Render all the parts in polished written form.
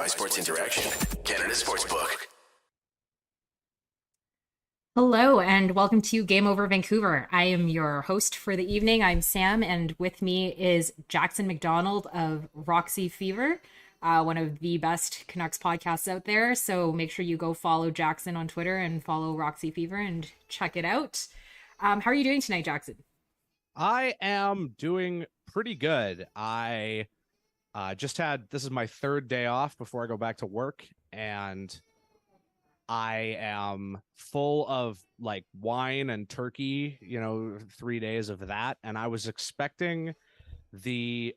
by Sports Interaction, Canada Sportsbook. Hello and welcome to Game Over Vancouver. I am your host for the evening. I'm Sam, and with me is Jackson MacDonald of Roxy Fever, one of the best Canucks podcasts out there. So make sure you go follow Jackson on Twitter and follow Roxy Fever and check it out. How are you doing tonight, Jackson? I am doing pretty good. I this is my third day off before I go back to work, and I am full of like wine and turkey, 3 days of that. And I was expecting the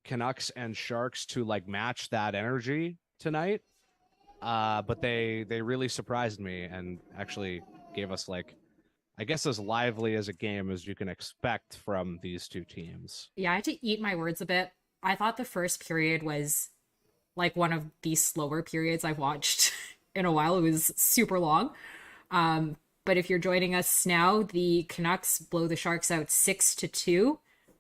Canucks and Sharks to like match that energy tonight. But they really surprised me and actually gave us like, I guess, as lively as a game as you can expect from these two teams. Yeah, I had to eat my words a bit. I thought the first period was like one of the slower periods I've watched in a while. It was super long. But if you're joining us now, the Canucks blow the Sharks out 6-2.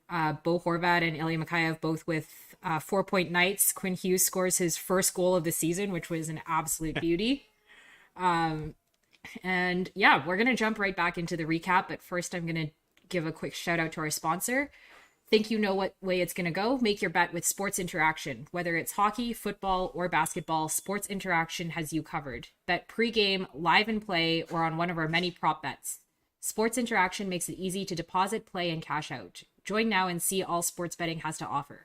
Bo Horvat and Ilya Mikheyev both with 4-point nights. Quinn Hughes scores his first goal of the season, which was an absolute beauty. And yeah, we're going to jump right back into the recap. But first, I'm going to give a quick shout out to our sponsor. Think you know what way it's going to go? Make your bet with Sports Interaction. Whether it's hockey, football, or basketball, Sports Interaction has you covered. Bet pregame, live and play, or on one of our many prop bets. Sports Interaction makes it easy to deposit, play, and cash out. Join now and see all sports betting has to offer.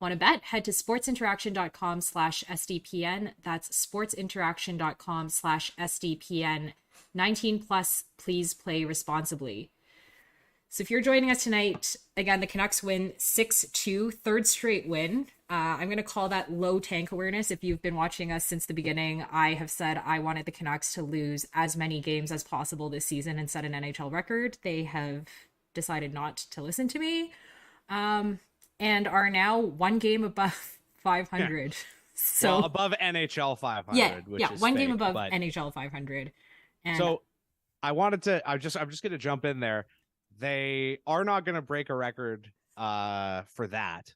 Want to bet? Head to sportsinteraction.com/SDPN. That's sportsinteraction.com/SDPN. 19 plus, please play responsibly. So if you're joining us tonight, again, the Canucks win 6-2, third straight win. I'm going to call that low tank awareness. If you've been watching us since the beginning, I have said I wanted the Canucks to lose as many games as possible this season and set an NHL record. They have decided not to listen to me, and are now one game above 500. So well, above NHL 500. Yeah, which is one fake, game above but... NHL 500. And so I'm just going to jump in there. They are not going to break a record for that,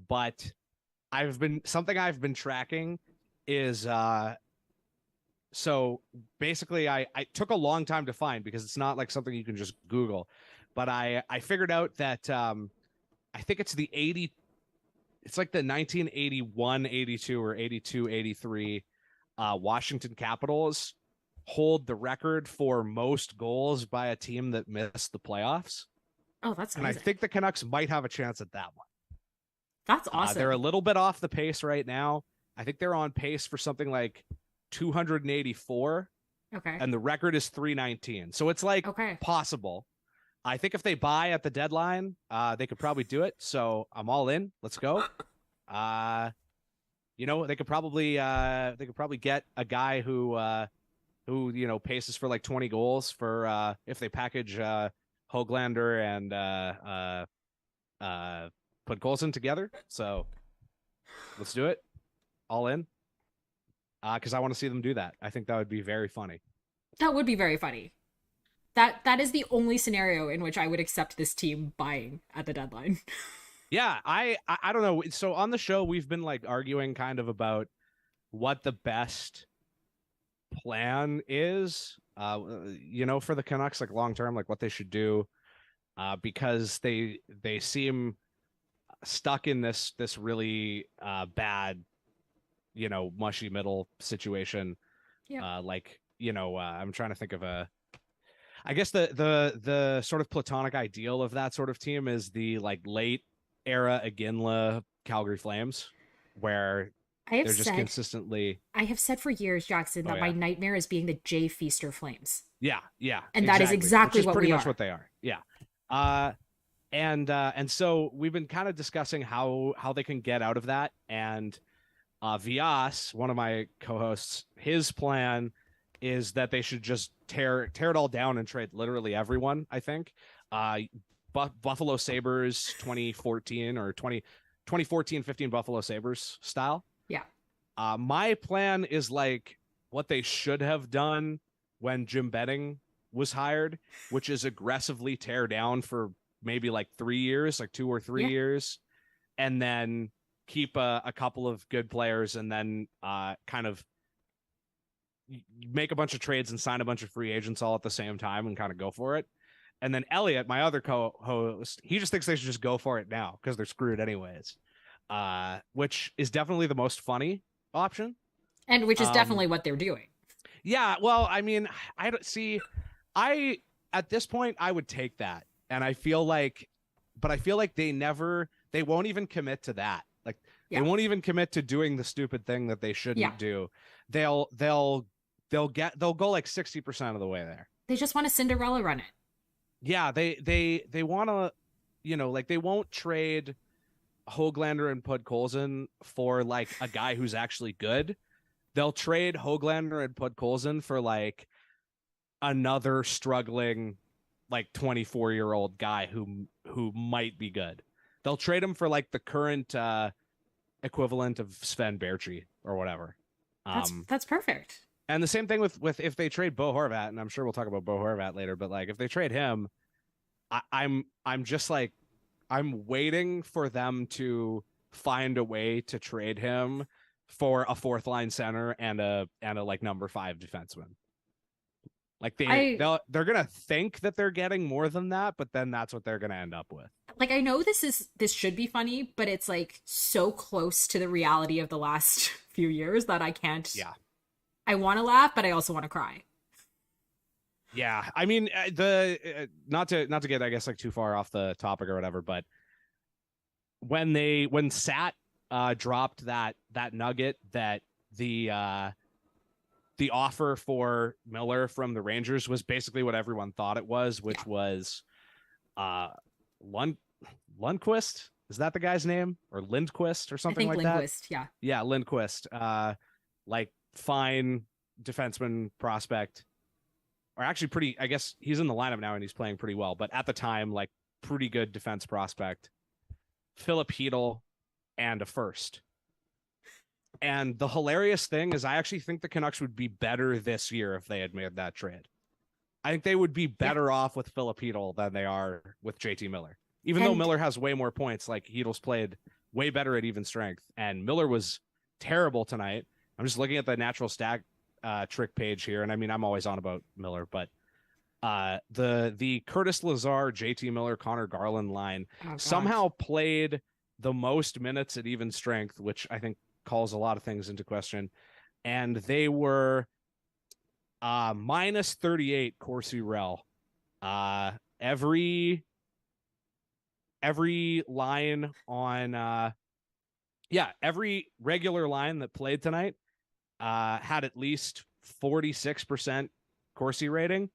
but something I've been tracking is so basically I took a long time to find because it's not like something you can just Google, but I figured out that I think it's it's like the 1981-82 or 82-83 Washington Capitals hold the record for most goals by a team that missed the playoffs. Oh, that's amazing. And I think the Canucks might have a chance at that one. That's awesome. They're a little bit off the pace right now. I think they're on pace for something like 284. Okay. And the record is 319. So it's like possible. I think if they buy at the deadline, they could probably do it. So I'm all in. Let's go. They could probably get a guy who paces for like 20 goals for if they package Höglander and put Golson together. So let's do it. All in. Because I want to see them do that. I think that would be very funny. That would be very funny. That is the only scenario in which I would accept this team buying at the deadline. Yeah, I don't know. So on the show, we've been like arguing kind of about what the best plan is, for the Canucks, like long term, like what they should do, because they seem stuck in this really bad, mushy middle situation. Yeah. I'm trying to think of I guess the sort of platonic ideal of that sort of team is the like late era Iginla Calgary Flames, where they're just consistently. I have said for years, Jackson, that my nightmare is being the Jay Feaster Flames. Yeah, and exactly. That is exactly what pretty we much are. What they are. Yeah, and so we've been kind of discussing how they can get out of that. And Vias, one of my co-hosts, his plan is that they should just tear it all down and trade literally everyone. I think Buffalo Sabres 2014 or 2014-15 Buffalo Sabres style. Yeah. My plan is like what they should have done when Jim Benning was hired, which is aggressively tear down for maybe like 3 years, like 2 or 3 years, and then keep a couple of good players and then kind of make a bunch of trades and sign a bunch of free agents all at the same time and kind of go for it. And then Elliot, my other co-host, he just thinks they should just go for it now because they're screwed anyways, which is definitely the most funny option. And which is definitely what they're doing. Yeah, well, I mean, I don't see. At this point, I would take that, and I feel like they won't even commit to that. Like they won't even commit to doing the stupid thing that they shouldn't do. They'll go like 60% of the way there. They just want a Cinderella run it. Yeah, they want to, like they won't trade Höglander and Podkolzin for like a guy who's actually good. They'll trade Höglander and Podkolzin for like another struggling like 24-year-old guy who might be good. They'll trade him for like the current equivalent of Sven Berchi or whatever. That's perfect. And the same thing with if they trade Bo Horvat, and I'm sure we'll talk about Bo Horvat later, but like if they trade him, I'm just like I'm waiting for them to find a way to trade him for a fourth line center and a like number 5 defenseman. Like they're gonna think that they're getting more than that, but then that's what they're gonna end up with. Like I know this should be funny, but it's like so close to the reality of the last few years that I can't. Yeah. I want to laugh, but I also want to cry. Yeah, I mean not to get I guess like too far off the topic or whatever, but when Sat dropped that nugget that the offer for Miller from the Rangers was basically what everyone thought it was, which was Lundqvist. Is that the guy's name? Or Lindquist or something like Lindquist, that? Yeah, Lindquist. Like fine defenseman prospect. Or actually pretty, I guess he's in the lineup now and he's playing pretty well, but at the time, like pretty good defense prospect. Philip Hedl and a first. And the hilarious thing is I actually think the Canucks would be better this year if they had made that trade. I think they would be better off with Philip Hedl than they are with JT Miller. Even though Miller has way more points, like Hedl's played way better at even strength. And Miller was terrible tonight. I'm just looking at the natural stat trick page here. And I mean, I'm always on about Miller, but the Curtis Lazar, JT Miller, Connor Garland line somehow played the most minutes at even strength, which I think calls a lot of things into question. And they were minus 38 Corsi Rel. Every line on every regular line that played tonight had at least 46% Corsi rating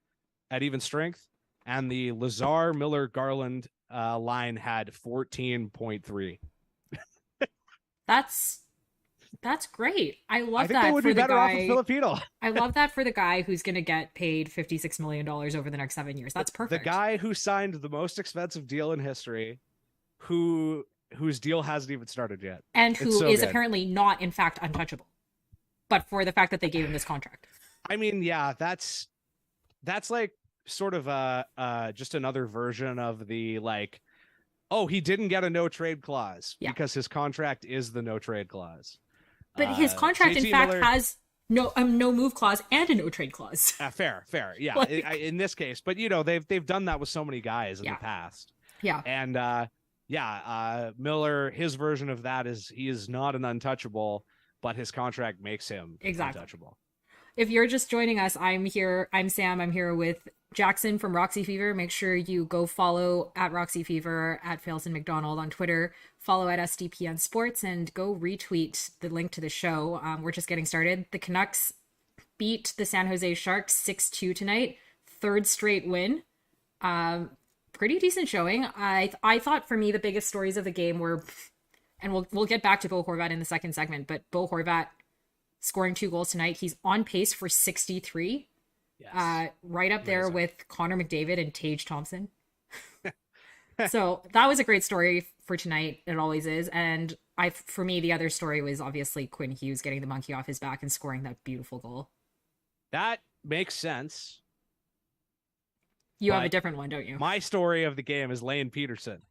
at even strength, and the Lazar Miller Garland line had 14.3. That's great. I love I think that they would for be the better guy. off with Philip Hedl. I love that for the guy who's going to get paid $56 million over the next 7 years. That's perfect. The guy who signed the most expensive deal in history, whose deal hasn't even started yet, and who is apparently not, in fact, untouchable, but for the fact that they gave him this contract. I mean, yeah, that's like sort of just another version of the like, oh, he didn't get a no trade clause because his contract is the no trade clause. But his contract, in fact, has no move clause and a no trade clause. Fair, yeah. Like, in this case, but they've done that with so many guys in the past. Yeah, and Miller, his version of that is he is not an untouchable, but his contract makes him untouchable. If you're just joining us, I'm Sam. I'm here with Jackson from Roxy Fever. Make sure you go follow at Roxy Fever, at Failson MacDonald on Twitter, follow at SDPN Sports, and go retweet the link to the show. We're just getting started. The Canucks beat the San Jose Sharks 6-2 tonight. Third straight win. Pretty decent showing. I thought for me the biggest stories of the game were, and we'll get back to Bo Horvat in the second segment, but Bo Horvat scoring 2 goals tonight. He's on pace for 63. Yes. Right up there with Connor McDavid and Tage Thompson. So that was a great story for tonight. It always is. And for me, the other story was obviously Quinn Hughes getting the monkey off his back and scoring that beautiful goal. That makes sense. You have a different one, don't you? My story of the game is Lane Peterson.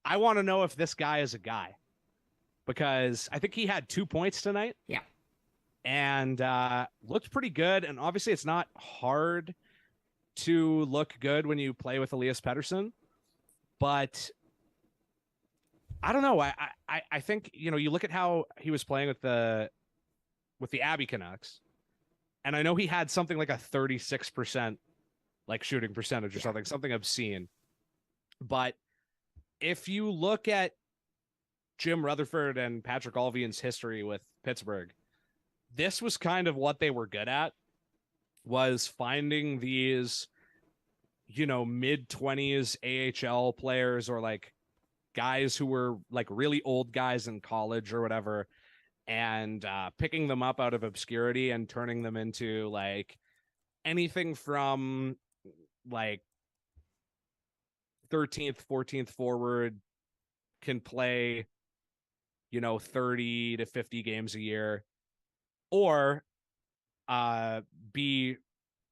I want to know if this guy is a guy, because I think he had 2 points tonight. Yeah. And looked pretty good. And obviously it's not hard to look good when you play with Elias Pettersson, but I don't know. I think, you know, you look at how he was playing with the Abbey Canucks, and I know he had something like a 36% like shooting percentage or something obscene. But if you look at Jim Rutherford and Patrick Allvine's history with Pittsburgh, this was kind of what they were good at, was finding these, you know, mid-20s AHL players, or like guys who were like really old guys in college or whatever, and picking them up out of obscurity and turning them into like anything from like 13th, 14th forward, can play, you know, 30 to 50 games a year, or be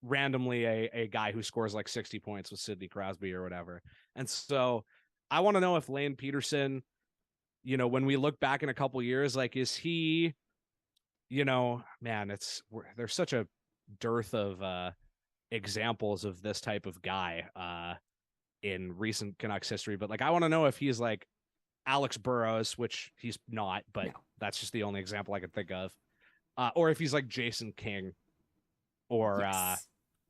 randomly a guy who scores like 60 points with Sidney Crosby or whatever. And so I want to know if Lane Peterson, you know, when we look back in a couple years, like, is he, you know, man, there's such a dearth of examples of this type of guy in recent Canucks history. But like, I want to know if he's like Alex Burrows, which he's not, but that's just the only example I could think of. Or if he's like Jason King, or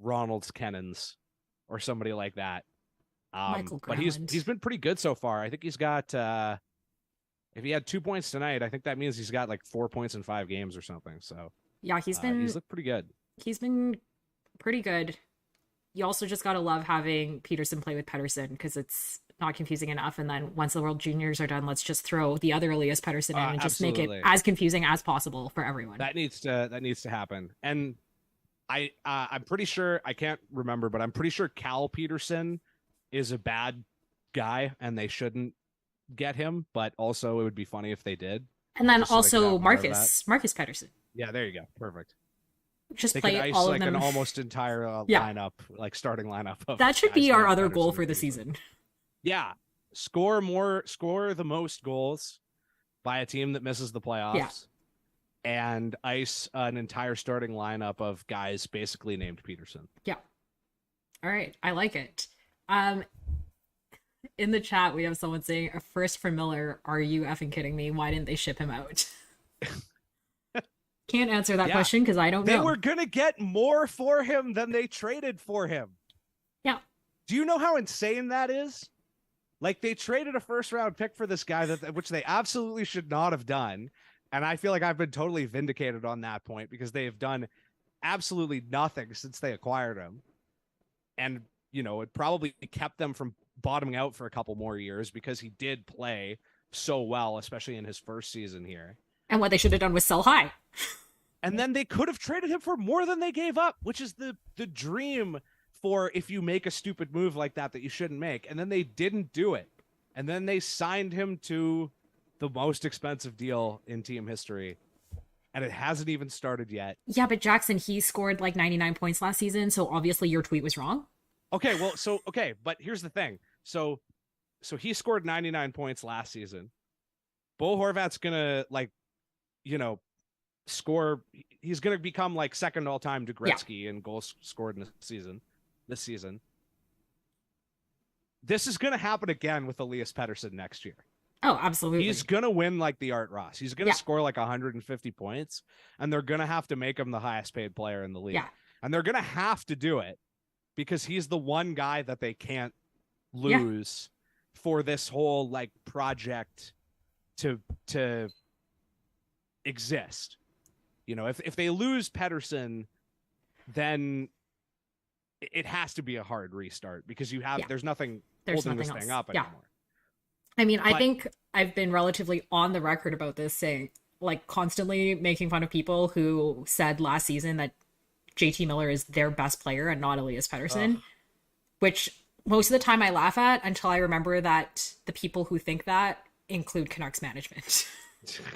Ronald Kennens, or somebody like that. Michael but he's been pretty good so far. I think he's got if he had 2 points tonight, I think that means he's got like 4 points in 5 games or something. So yeah, he's looked pretty good. He's been pretty good. You also just gotta love having Peterson play with Pettersson, because it's not confusing enough. And then once the World Juniors are done, let's just throw the other Elias Pettersson in and just make it as confusing as possible for everyone. That needs to happen. And I'm pretty sure, I can't remember, but I'm pretty sure Cal Peterson is a bad guy and they shouldn't get him, but also it would be funny if they did. And then also Marcus Pettersson. Yeah, there you go. Perfect. Just they play could ice all like of them. An almost entire lineup, like starting lineup. That should be our other goal for the season. Yeah. Score the most goals by a team that misses the playoffs. Yeah. And ice an entire starting lineup of guys basically named Peterson. Yeah. All right. I like it. In the chat, we have someone saying, a first for Miller. Are you effing kidding me? Why didn't they ship him out? Can't answer that question because I don't know. They were going to get more for him than they traded for him. Yeah. Do you know how insane that is? Like, they traded a first-round pick for this guy, which they absolutely should not have done. And I feel like I've been totally vindicated on that point, because they have done absolutely nothing since they acquired him. And, you know, it probably kept them from bottoming out for a couple more years, because he did play so well, especially in his first season here. And what they should have done was sell high. And then they could have traded him for more than they gave up, which is the dream for if you make a stupid move like that you shouldn't make. And then they didn't do it. And then they signed him to the most expensive deal in team history. And it hasn't even started yet. Yeah, but Jackson, he scored like 99 points last season, so obviously your tweet was wrong. Okay, well, but here's the thing. So he scored 99 points last season. Bo Horvat's gonna, like, you know, score. He's gonna become like second all time to Gretzky in goals scored in this season. This is gonna happen again with Elias Pettersson next year. Oh, absolutely. He's gonna win like the Art Ross. He's gonna score like 150 points, and they're gonna have to make him the highest paid player in the league. Yeah. And they're gonna have to do it because he's the one guy that they can't lose for this whole like project to exist. You know, if they lose Pettersson, then it has to be a hard restart, because there's nothing holding this thing up anymore. I mean, I think I've been relatively on the record about this, saying, like, constantly making fun of people who said last season that JT Miller is their best player and not Elias Pettersson, which most of the time I laugh at, until I remember that the people who think that include Canucks management.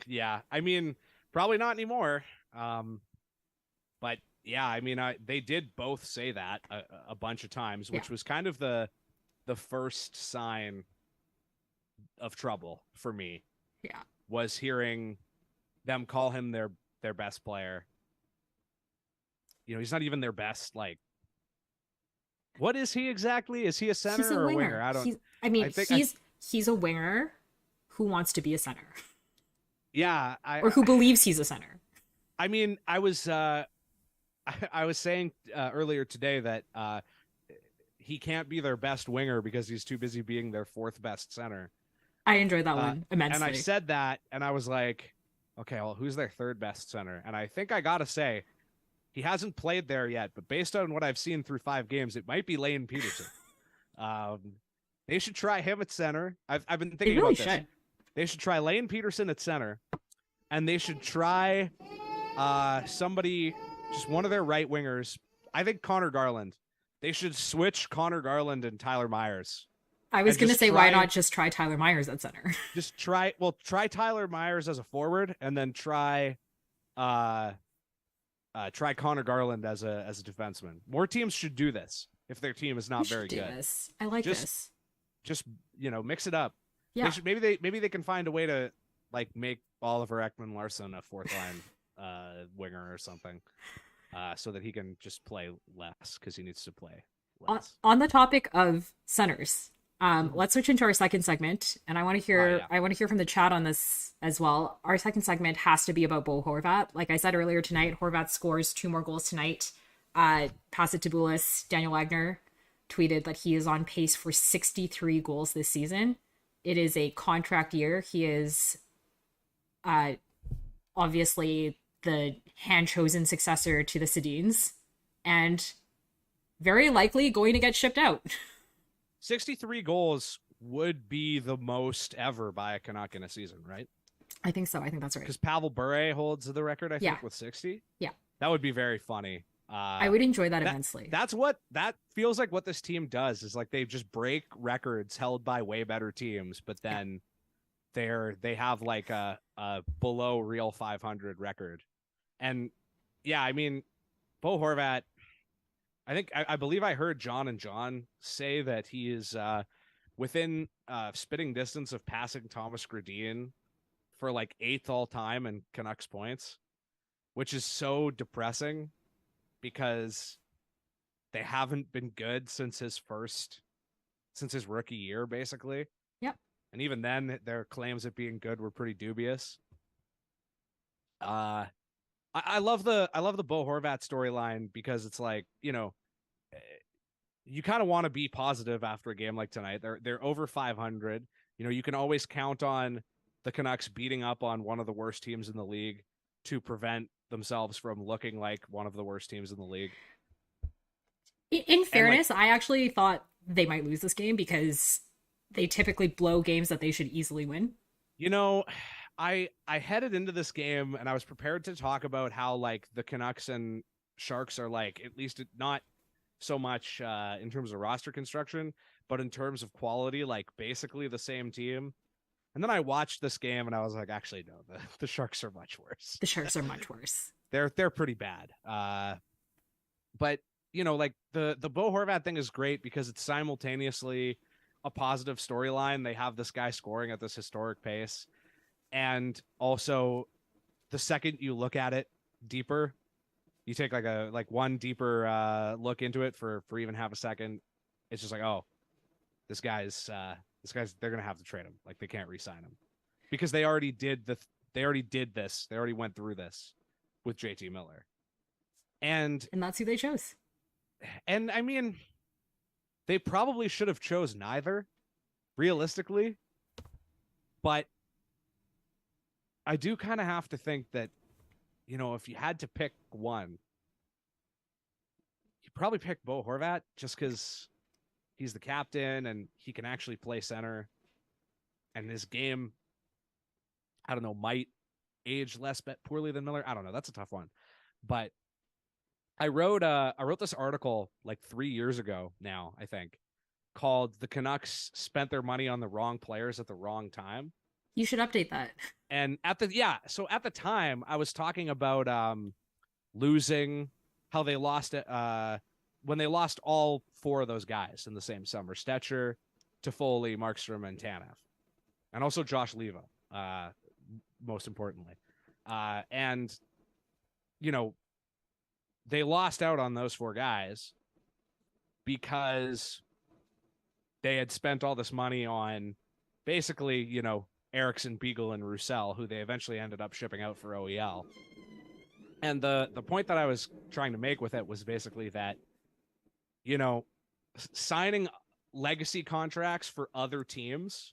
Yeah, I mean, probably not anymore. But yeah, I mean, they did both say that a bunch of times, which was kind of the first sign of trouble for me. Yeah. Was hearing them call him their best player. He's not even their best. Like, what is he exactly? Is he a center He's a or a winger. winger? I don't. He's a winger who wants to be a center. Yeah, or who believes he's a center. I mean, I was saying earlier today that he can't be their best winger because he's too busy being their fourth best center. I enjoyed that one immensely. And I said that, and I was like, okay, well, who's their third best center? And I think I gotta say, he hasn't played there yet, but based on what I've seen through 5 games, it might be Lane Peterson. They should try him at center. I've been thinking about this. They should try Lane Peterson at center, and they should try somebody, just one of their right wingers. I think Connor Garland. They should switch Connor Garland and Tyler Myers. I was going to say, why not just try Tyler Myers at center? Try Tyler Myers as a forward, and then try Connor Garland as a defenseman. More teams should do this if their team is not very good. This. I like this. Just mix it up. Yeah. Maybe they can find a way to like make Oliver Ekman-Larsson a fourth line winger or something, so that he can just play less because he needs to play less. On the topic of centers, let's switch into our second segment, and I want to hear from the chat on this as well. Our second segment has to be about Bo Horvat. Like I said earlier tonight, Horvat scores 2 more goals tonight. Pasitabulis, Daniel Wagner, tweeted that he is on pace for 63 goals this season. It is a contract year. He is obviously the hand-chosen successor to the Sedins, and very likely going to get shipped out. 63 goals would be the most ever by a Canuck in a season, right? I think so. I think that's right. Because Pavel Bure holds the record, I think, with 60. Yeah. That would be very funny. I would enjoy that immensely. That feels like what this team does, is like they just break records held by way better teams, but then they have like a below real 500 record. And yeah, I mean, Bo Horvat, I believe I heard John and John say that he is within spitting distance of passing Thomas Gradin for like 8th all time in Canucks points, which is so depressing because they haven't been good since his rookie year, basically. Yep. And even then, their claims of being good were pretty dubious. I love the Bo Horvat storyline because it's like, you kind of want to be positive after a game like tonight. They're over 500. You can always count on the Canucks beating up on one of the worst teams in the league to prevent themselves from looking like one of the worst teams in the league. In fairness, I actually thought they might lose this game because they typically blow games that they should easily win. I headed into this game and I was prepared to talk about how like the Canucks and Sharks are like, at least not so much in terms of roster construction, but in terms of quality, like basically the same team. And then I watched this game and I was like, actually, no, the Sharks are much worse. The Sharks are much worse. They're pretty bad. But like the Bo Horvat thing is great because it's simultaneously a positive storyline. They have this guy scoring at this historic pace. And also the second you look at it deeper, you take like one deeper look into it for even half a second. It's just like, oh, this guy's they're going to have to trade him. Like they can't re-sign him because they already did this. They already went through this with JT Miller. And that's who they chose. And I mean, they probably should have chose neither realistically, but I do kind of have to think that, if you had to pick one, you'd probably pick Bo Horvat just because he's the captain and he can actually play center. And his game, I don't know, might age less poorly than Miller. I don't know. That's a tough one. But I wrote this article like 3 years ago now, I think, called "The Canucks Spent Their Money on the Wrong Players at the Wrong Time." You should update that. And at the time I was talking about losing, how they lost it when they lost all 4 of those guys in the same summer: Stetcher, Toffoli, Markstrom, and Tanev. and also Josh Leva, most importantly. And, you know, they lost out on those 4 guys because they had spent all this money on basically, you know, Eriksson, Beagle, and Roussel, who they eventually ended up shipping out for OEL. And the point that I was trying to make with it was basically that, you know, signing legacy contracts for other teams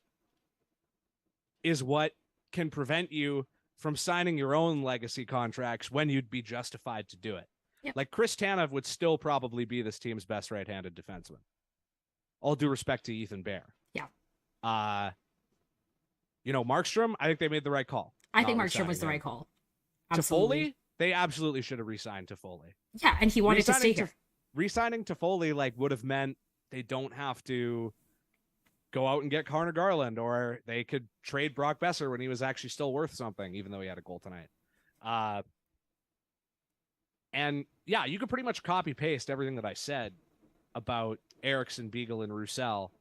is what can prevent you from signing your own legacy contracts when you'd be justified to do it. Yep. Like Chris Tanev would still probably be this team's best right-handed defenseman. All due respect to Ethan Bear. Yeah. You know, Markstrom, I think they made the right call. I think Markstrom was the right call. Absolutely. Toffoli, they absolutely should have re-signed Toffoli. Yeah, and he wanted to stay here. Re-signing Toffoli like would have meant they don't have to go out and get Connor Garland, or they could trade Brock Besser when he was actually still worth something, even though he had a goal tonight. And yeah, you could pretty much copy paste everything that I said about Eriksson, Beagle, and Roussel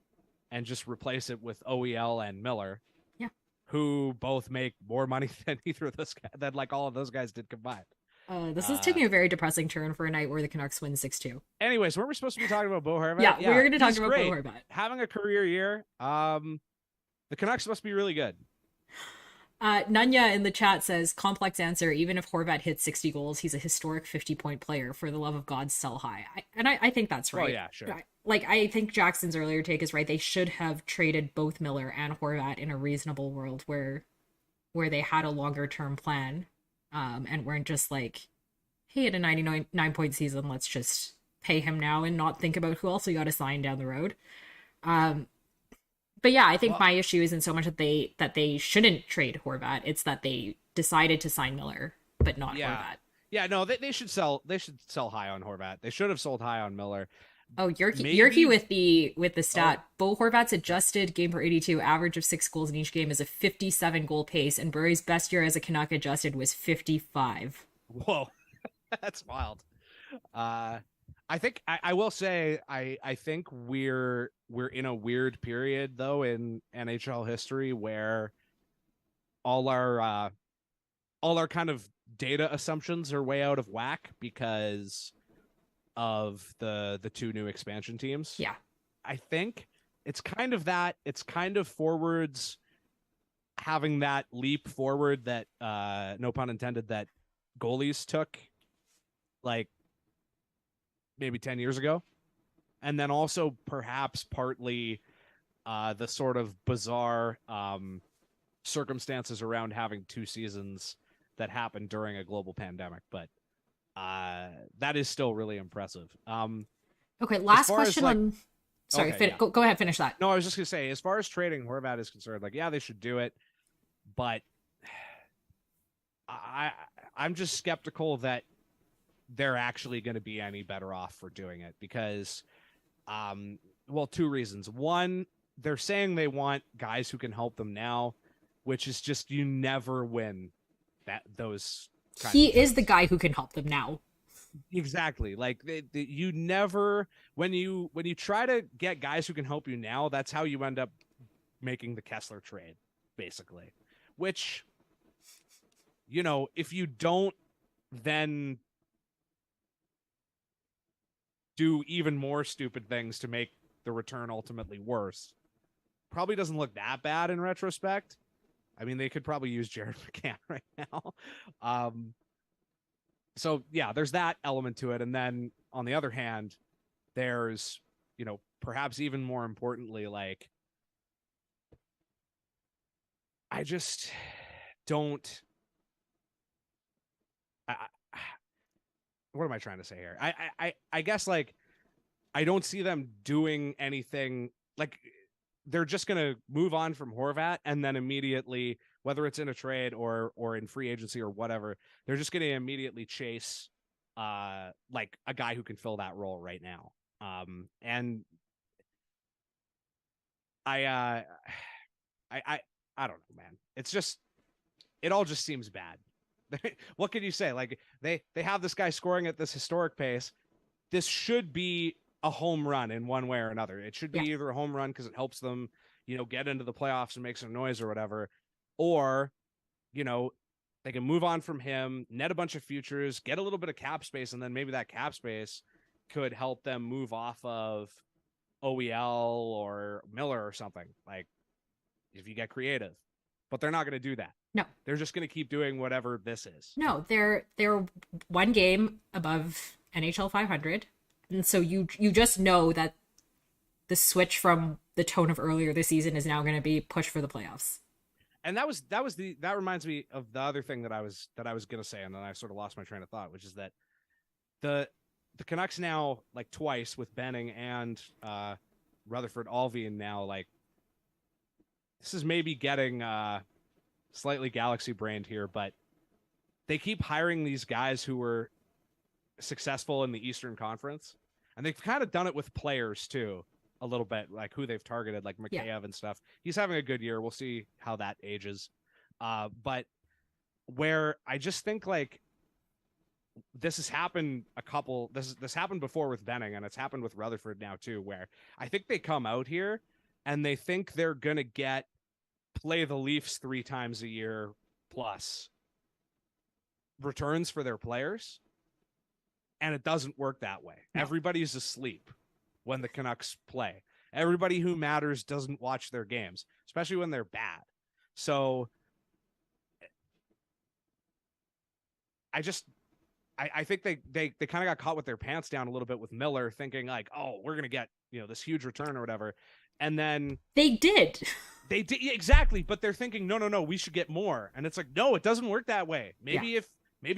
and just replace it with OEL and Miller. Yeah. Who both make more money than either of those guys, than like all of those guys did combined. This is taking a very depressing turn for a night where the Canucks win 6-2. Anyways, weren't we supposed to be talking about Bo Horvat? Yeah, we're going to talk about great. Bo Horvat. Having a career year. The Canucks must be really good. Nunya in the chat says, complex answer, even if Horvat hits 60 goals, he's a historic 50-point player. For the love of God, sell high. I think that's right. Oh, yeah, sure. I think Jackson's earlier take is right. They should have traded both Miller and Horvat in a reasonable world where they had a longer-term plan and weren't just like, hey, at a 99-point season, let's just pay him now and not think about who else we got to sign down the road. But yeah, I think my issue isn't so much that they shouldn't trade Horvat. It's that they decided to sign Miller, but not Horvat. Yeah, no, they should sell high on Horvat. They should have sold high on Miller. Oh, Yerky with the stat. Bo Horvat's adjusted game per 82 average of 6 goals in each game is a 57 goal pace, and Burry's best year as a Canuck adjusted was 55. Whoa, that's wild. I think I will say I think we're in a weird period though in NHL history where all our kind of data assumptions are way out of whack because of the 2 new expansion teams. Yeah. I think it's kind of that. It's kind of forwards having that leap forward that no pun intended that goalies took like maybe 10 years ago. And then also perhaps partly the sort of bizarre circumstances around having 2 seasons that happened during a global pandemic. But that is still really impressive. Okay, last question on... Sorry, okay, go ahead, finish that. No, I was just going to say, as far as trading Horvat is concerned, like, yeah, they should do it. But I'm just skeptical that they're actually going to be any better off for doing it because, 2 reasons. One, they're saying they want guys who can help them now, which is just, you never win those. He is the guy who can help them now. Exactly. Like you never, when you try to get guys who can help you now, that's how you end up making the Kessler trade, basically, which, you know, if you don't then do even more stupid things to make the return ultimately worse, probably doesn't look that bad in retrospect. I mean, they could probably use Jared McCann right now. So yeah, there's that element to it. And then on the other hand, there's, you know, perhaps even more importantly, like, I just don't, what am I trying to say here? I guess, like, I don't see them doing anything. Like, they're just going to move on from Horvat and then immediately, whether it's in a trade or in free agency or whatever, they're just going to immediately chase like a guy who can fill that role right now. And I don't know, man. It's just, it all just seems bad. What can you say? Like, they have this guy scoring at this historic pace. This should be a home run in one way or another. It should be Yeah. either a home run because it helps them, get into the playoffs and make some noise or whatever, or, they can move on from him, net a bunch of futures, get a little bit of cap space, and then maybe that cap space could help them move off of OEL or Miller or something, like if you get creative. But they're not going to do that. No. They're just going to keep doing whatever this is. No, they're one game above NHL 500. And so you just know that the switch from the tone of earlier this season is now going to be push for the playoffs. And that reminds me of the other thing that I was going to say, and then I sort of lost my train of thought, which is that the Canucks now, like twice with Benning and Rutherford Alvin now, like this is maybe getting slightly galaxy brained here, but they keep hiring these guys who were successful in the Eastern Conference, and they've kind of done it with players too. A little bit, like who they've targeted, like Mikheyev and stuff. He's having a good year. We'll see how that ages. But where I just think like this has happened this happened before with Benning, and it's happened with Rutherford now too, where I think they come out here and they think they're gonna play the Leafs 3 times a year plus returns for their players, and it doesn't work that way. No. Everybody's asleep when the Canucks play. Everybody who matters doesn't watch their games, especially when they're bad. So I think they kind of got caught with their pants down a little bit with Miller, thinking like, oh, we're going to get, this huge return or whatever. And then they did exactly. But they're thinking, no, we should get more. And it's like, no, it doesn't work that way. Maybe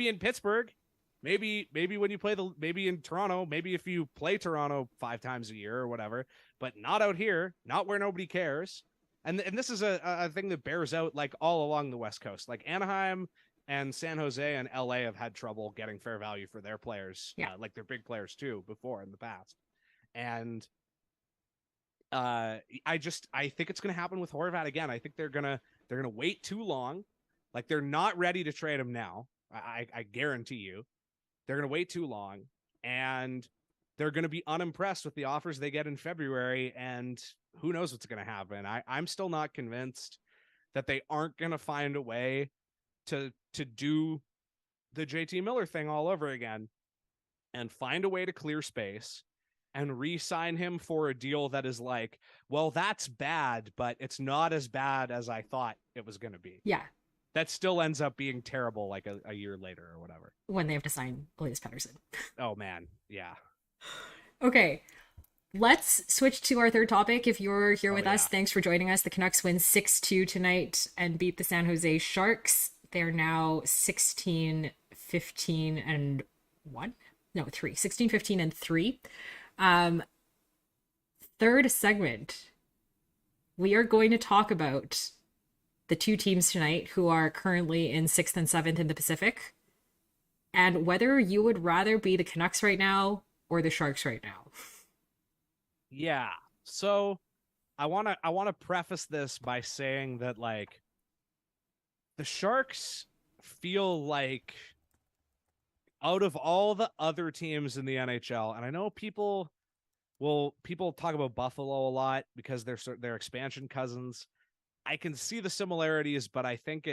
in Pittsburgh, Maybe when you play maybe in Toronto, maybe if you play Toronto 5 times a year or whatever, but not out here, not where nobody cares. And this is a thing that bears out like all along the West Coast. Like Anaheim and San Jose and LA have had trouble getting fair value for their players, like their big players too, before in the past. And I think it's going to happen with Horvat again. I think they're going to wait too long. Like they're not ready to trade him now. I guarantee you. They're going to wait too long, and they're going to be unimpressed with the offers they get in February, and who knows what's going to happen. I'm still not convinced that they aren't going to find a way to do the JT Miller thing all over again and find a way to clear space and re-sign him for a deal that is like, well, that's bad, but it's not as bad as I thought it was going to be. Yeah. That still ends up being terrible like a year later or whatever. When they have to sign Elias Pettersson. Oh, man. Yeah. Okay. Let's switch to our third topic. If you're here with us, thanks for joining us. The Canucks win 6-2 tonight and beat the San Jose Sharks. They're now 16-15 and 1? No, 3. 16-15 and 3. Third segment. We are going to talk about the 2 teams tonight who are currently in 6th and 7th in the Pacific, and whether you would rather be the Canucks right now or the Sharks right now. Yeah. So I want to preface this by saying that like the Sharks feel like out of all the other teams in the NHL, and I know people talk about Buffalo a lot because they're expansion cousins. I can see the similarities, but I think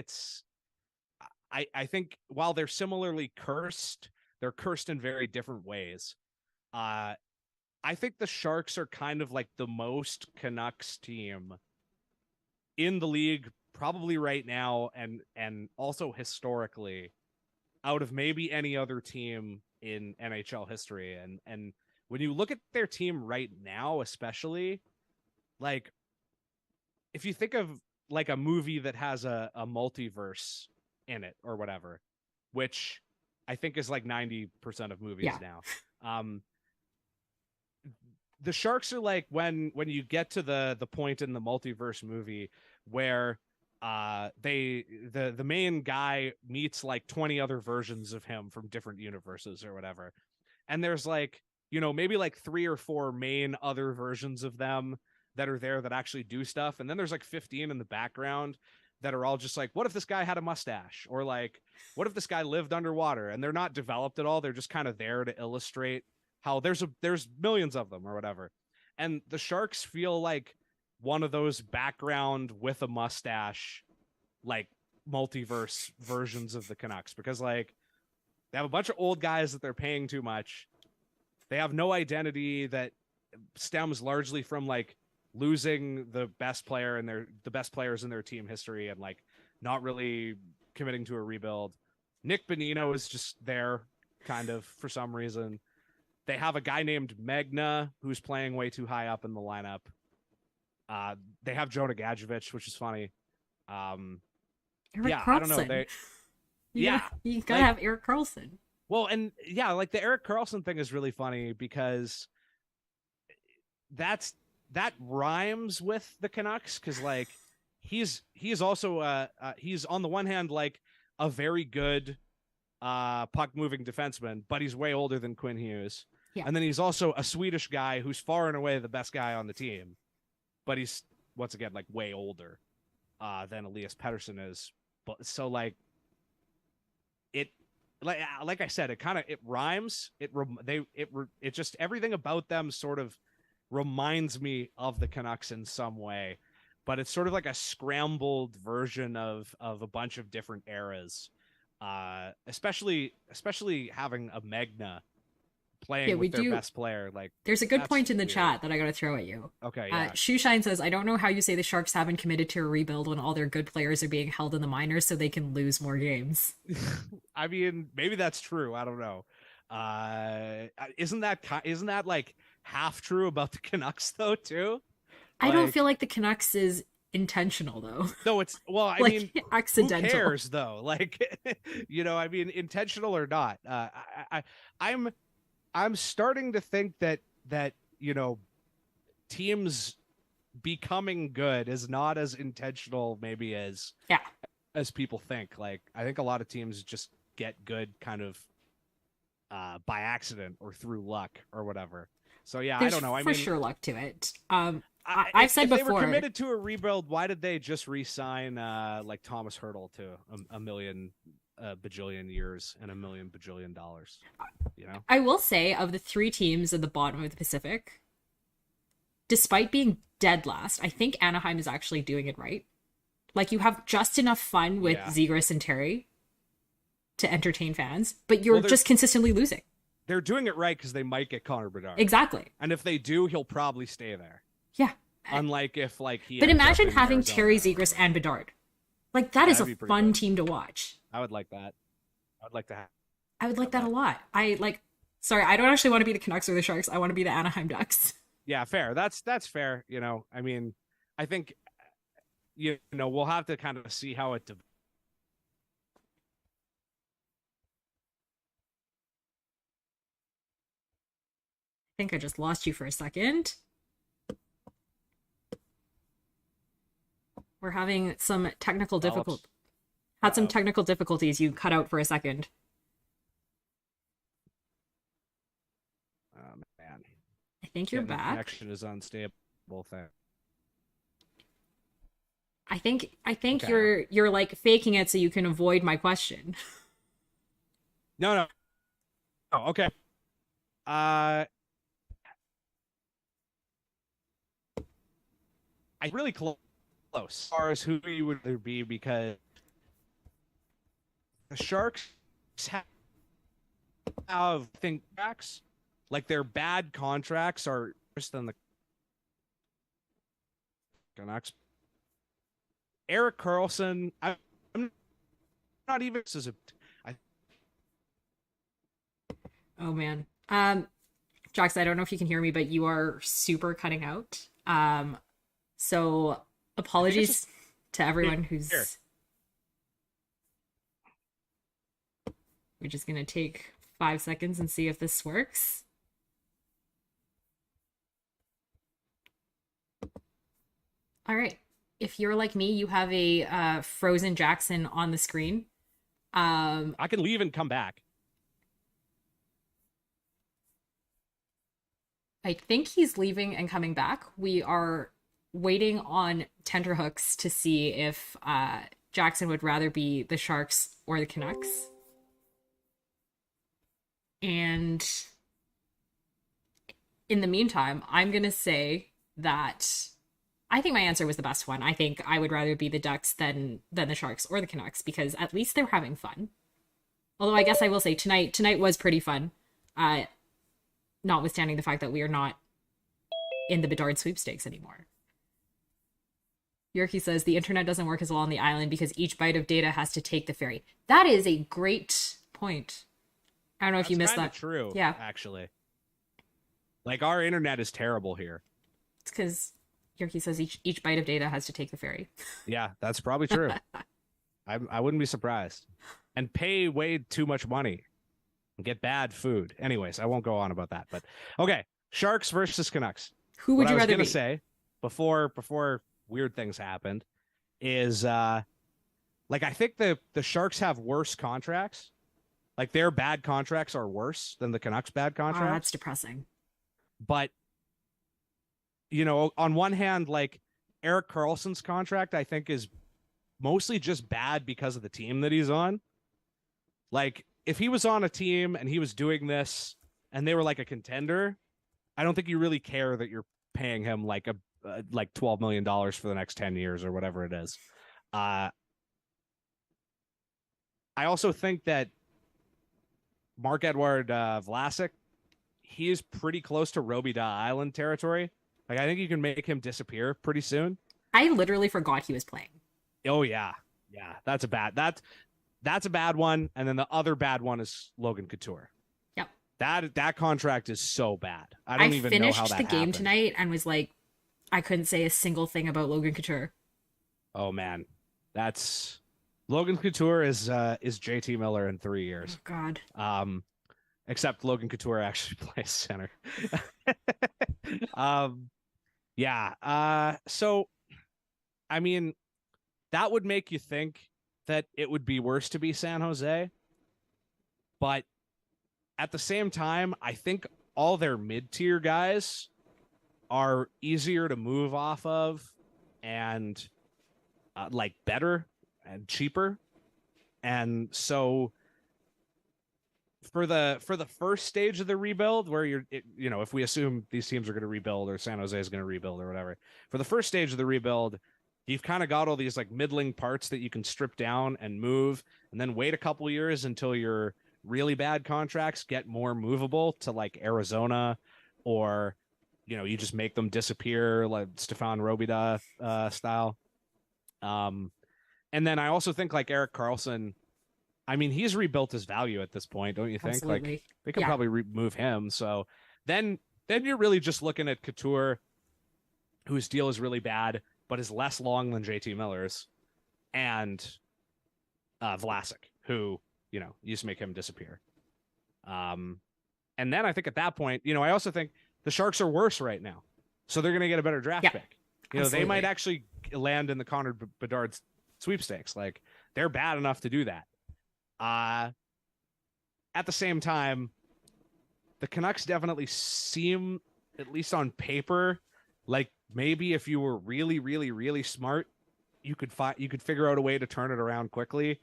I think while they're similarly cursed, they're cursed in very different ways. I think the Sharks are kind of like the most Canucks team in the league probably right now, and also historically, out of maybe any other team in NHL history. And when you look at their team right now, especially, like, if you think of like a movie that has a multiverse in it or whatever, which I think is like 90% of movies now. The Sharks are like when you get to the point in the multiverse movie where the main guy meets like 20 other versions of him from different universes or whatever. And there's like, maybe like 3 or 4 main other versions of them that are there that actually do stuff. And then there's like 15 in the background that are all just like, what if this guy had a mustache? Or like, what if this guy lived underwater? And they're not developed at all. They're just kind of there to illustrate how there's millions of them or whatever. And the Sharks feel like one of those background with a mustache, like multiverse versions of the Canucks, because like they have a bunch of old guys that they're paying too much. They have no identity that stems largely from like losing the best players in their team history and like not really committing to a rebuild. Nick Bonino is just there kind of for some reason. They have a guy named Magna who's playing way too high up in the lineup. They have Jonah Gadjevich, which is funny. Erik Yeah, Karlsson. I don't know. You gotta have Erik Karlsson. Well, and yeah, like the Erik Karlsson thing is really funny because that rhymes with the Canucks, because like he's also he's on the one hand like a very good puck moving defenseman, but he's way older than Quinn Hughes. Yeah. And then he's also a Swedish guy who's far and away the best guy on the team, but he's once again like way older than Elias Pettersson is. But so like it like I said, it rhymes. It just everything about them sort of reminds me of the Canucks in some way, but it's sort of like a scrambled version of a bunch of different eras. Especially having a Magna playing with their best player. Like, there's a good point in the chat that I gotta throw at you. Okay, yeah. Shoeshine says, I don't know how you say the Sharks haven't committed to a rebuild when all their good players are being held in the minors so they can lose more games. I mean, maybe that's true. I don't know. Isn't that like half true about the Canucks though too? I don't feel like the Canucks is intentional though. No, it's I like, mean, accidental. Who cares though? Like, I mean, intentional or not. I'm starting to think that teams becoming good is not as intentional maybe as people think. Like, I think a lot of teams just get good kind of by accident or through luck or whatever. So yeah, There's I don't know. I for mean, sure luck to it. I've said before, they were committed to a rebuild, why did they just re-sign like Thomas Hertl to a million bajillion years and $1 million bajillion dollars? I will say, of the three teams at the bottom of the Pacific, despite being dead last, I think Anaheim is actually doing it right. Like, you have just enough fun with Zegras and Terry to entertain fans, but you're just consistently losing. They're doing it right because they might get Connor Bedard. Exactly. And if they do, he'll probably stay there. Yeah. Unlike if like he. But imagine having Terry Zegras and Bedard. Like, that is a fun team to watch. I would like that. I would like to have. I would like that a lot. Sorry, I don't actually want to be the Canucks or the Sharks. I want to be the Anaheim Ducks. Yeah, fair. That's fair. I mean, I think, we'll have to kind of see how it develops. I think I just lost you for a second. We're having some technical difficulties. Had some technical difficulties. You cut out for a second. Oh man. I think you're back. Connection is unstable thing. I think okay. You're like faking it so you can avoid my question. No. Oh, okay. I'm really close as far as who you would there be, because the Sharks have think contracts, like their bad contracts are worse than the Canucks. Erik Karlsson, I'm not even. Oh man, Jax, I don't know if you can hear me, but you are super cutting out. So apologies to everyone who's. Here. We're just gonna take 5 seconds and see if this works. All right. If you're like me, you have a frozen Jackson on the screen. I can leave and come back. I think he's leaving and coming back. We are waiting on tenterhooks to see if Jackson would rather be the Sharks or the Canucks. And in the meantime, I'm going to say that I think my answer was the best one. I think I would rather be the Ducks than the Sharks or the Canucks because at least they're having fun. Although I guess I will say tonight was pretty fun. Notwithstanding the fact that we are not in the Bedard sweepstakes anymore. Yorkie says the internet doesn't work as well on the island because each byte of data has to take the ferry. That is a great point. I don't know if you missed that. That's true. Yeah, actually, like our internet is terrible here. It's because Yorkie says each byte of data has to take the ferry. Yeah, that's probably true. I wouldn't be surprised. And pay way too much money and get bad food. Anyways, I won't go on about that. But okay, Sharks versus Canucks. Who would you rather be? What I was gonna say before weird things happened is like I think the Sharks have worse contracts. Like their bad contracts are worse than the Canucks' bad contracts. Oh, that's depressing. But you know, on one hand, like Erik Karlsson's contract, I think is mostly just bad because of the team that he's on. Like if he was on a team and he was doing this and they were like a contender, I don't think you really care that you're paying him like like $12 million for the next 10 years or whatever it is. I also think that Marc-Edouard Vlasic, he is pretty close to Roby Da Island territory. Like I think you can make him disappear pretty soon. I literally forgot he was playing. Oh yeah. That's a bad one. And then the other bad one is Logan Couture. Yep. That contract is so bad. I don't even know how that happened. I finished the game tonight and was like, I couldn't say a single thing about Logan Couture. Oh man, that's Logan Couture is JT Miller in 3 years. Oh God. Except Logan Couture actually plays center. Yeah. So, I mean, that would make you think that it would be worse to be San Jose. But at the same time, I think all their mid-tier guys are easier to move off of and like better and cheaper. And so for the first stage of the rebuild where if we assume these teams are going to rebuild or San Jose is going to rebuild or whatever, for the first stage of the rebuild, you've kind of got all these like middling parts that you can strip down and move and then wait a couple years until your really bad contracts get more movable to like Arizona or, you just make them disappear like Stefan Robida style. And then I also think like Erik Karlsson, I mean, he's rebuilt his value at this point, don't you think? Absolutely. Like they could probably remove him. So then you're really just looking at Couture, whose deal is really bad, but is less long than JT Miller's, and Vlasic, who, you just make him disappear. And then I think at that point, I also think the Sharks are worse right now. So they're going to get a better draft pick. They might actually land in the Connor Bedard sweepstakes. Like they're bad enough to do that. At the same time, the Canucks definitely seem, at least on paper, like maybe if you were really, really, really smart, you could figure out a way to turn it around quickly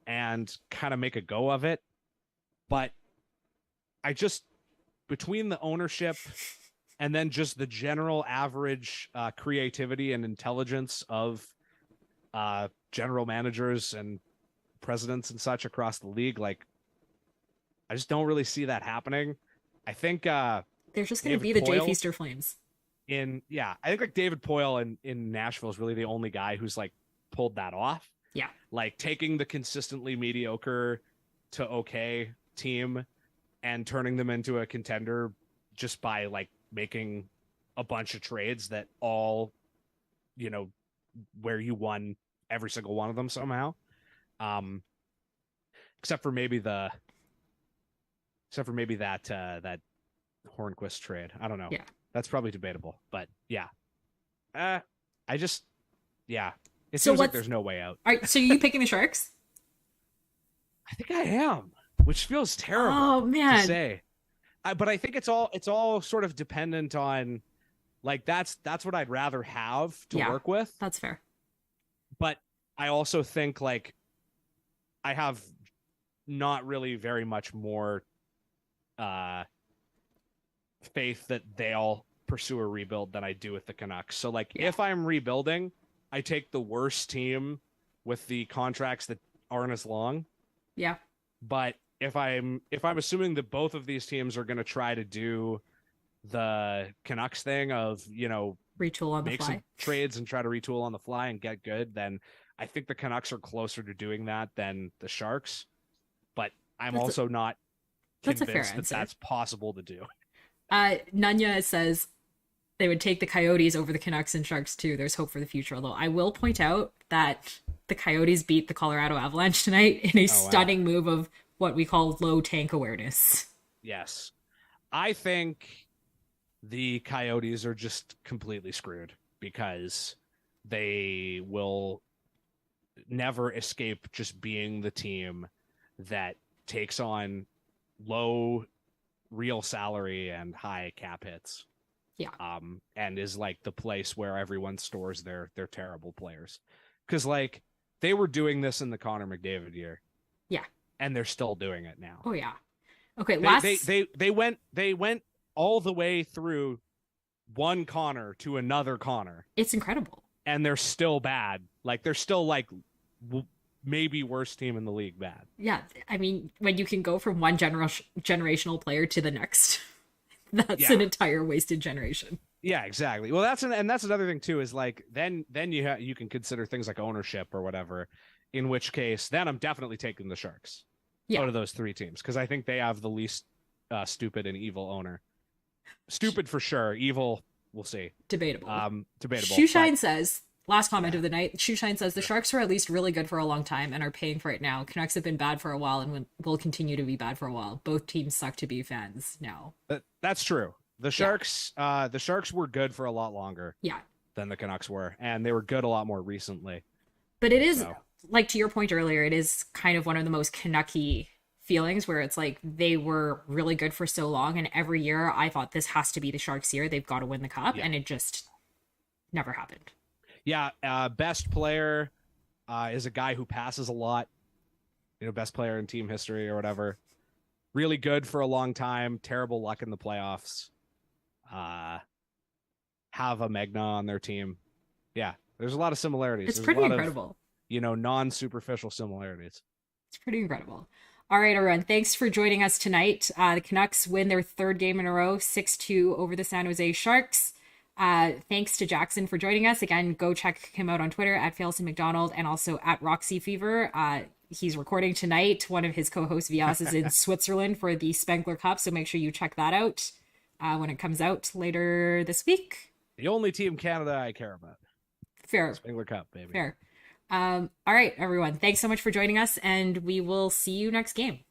and kind of make a go of it. But between the ownership and then just the general average creativity and intelligence of general managers and presidents and such across the league, like I just don't really see that happening. I think they're just going to be the Jay Feaster Flames. I think like David Poile in Nashville is really the only guy who's like pulled that off. Yeah. Like taking the consistently mediocre to okay team and turning them into a contender just by like making a bunch of trades that all, where you won every single one of them somehow. Except for maybe that Hornquist trade. I don't know. Yeah. That's probably debatable, but yeah. It seems like there's no way out. All right, so are you picking the Sharks? I think I am, which feels terrible to say. But I think it's all sort of dependent on, like that's what I'd rather have to work with. That's fair. But I also think like I have not really very much more faith that they'll pursue a rebuild than I do with the Canucks. So like if I'm rebuilding, I take the worst team with the contracts that aren't as long. Yeah. But if I'm assuming that both of these teams are going to try to do the Canucks thing of, retool on the make fly. some trades and try to retool on the fly and get good, then I think the Canucks are closer to doing that than the Sharks. But I'm also not convinced that that's possible to do. Nunya says they would take the Coyotes over the Canucks and Sharks too. There's hope for the future. Although I will point out that the Coyotes beat the Colorado Avalanche tonight in a stunning move of what we call low tank awareness. Yes. I think the Coyotes are just completely screwed because they will never escape just being the team that takes on low real salary and high cap hits. Yeah. And is like the place where everyone stores their terrible players. Because like they were doing this in the Connor McDavid year. Yeah. And they're still doing it now. Oh yeah. Okay, they went all the way through one Connor to another Connor. It's incredible. And they're still bad. Like they're still like maybe worst team in the league bad. Yeah, I mean, when you can go from one generational player to the next, that's an entire wasted generation. Yeah, exactly. Well, that's another thing too is like then you can consider things like ownership or whatever, in which case then I'm definitely taking the Sharks out of those three teams because I think they have the least stupid and evil owner. Stupid for sure. Evil, we'll see. Debatable. Debatable. Shoeshine says, last comment of the night, Shoeshine says, the Sharks are at least really good for a long time and are paying for it now. Canucks have been bad for a while and will continue to be bad for a while. Both teams suck to be fans now. That's true. The Sharks were good for a lot longer than the Canucks were, and they were good a lot more recently. But it is, like to your point earlier, it is kind of one of the most Canucky feelings where it's like they were really good for so long, and every year I thought this has to be the Sharks' year. They've got to win the cup, and it just never happened. Yeah, best player is a guy who passes a lot. Best player in team history or whatever. Really good for a long time. Terrible luck in the playoffs. Have a Magna on their team. Yeah, there's a lot of similarities. It's pretty incredible. Non-superficial similarities. It's pretty incredible. All right, everyone. Thanks for joining us tonight. The Canucks win their third game in a row, 6-2 over the San Jose Sharks. Thanks to Jackson for joining us. Again, go check him out on Twitter at Jackson MacDonald and also at Roxy Fever. He's recording tonight. One of his co-hosts, Vias, is in Switzerland for the Spengler Cup, so make sure you check that out when it comes out later this week. The only team Canada I care about. Fair. Spengler Cup, baby. Fair. All right, everyone. Thanks so much for joining us, and we will see you next game.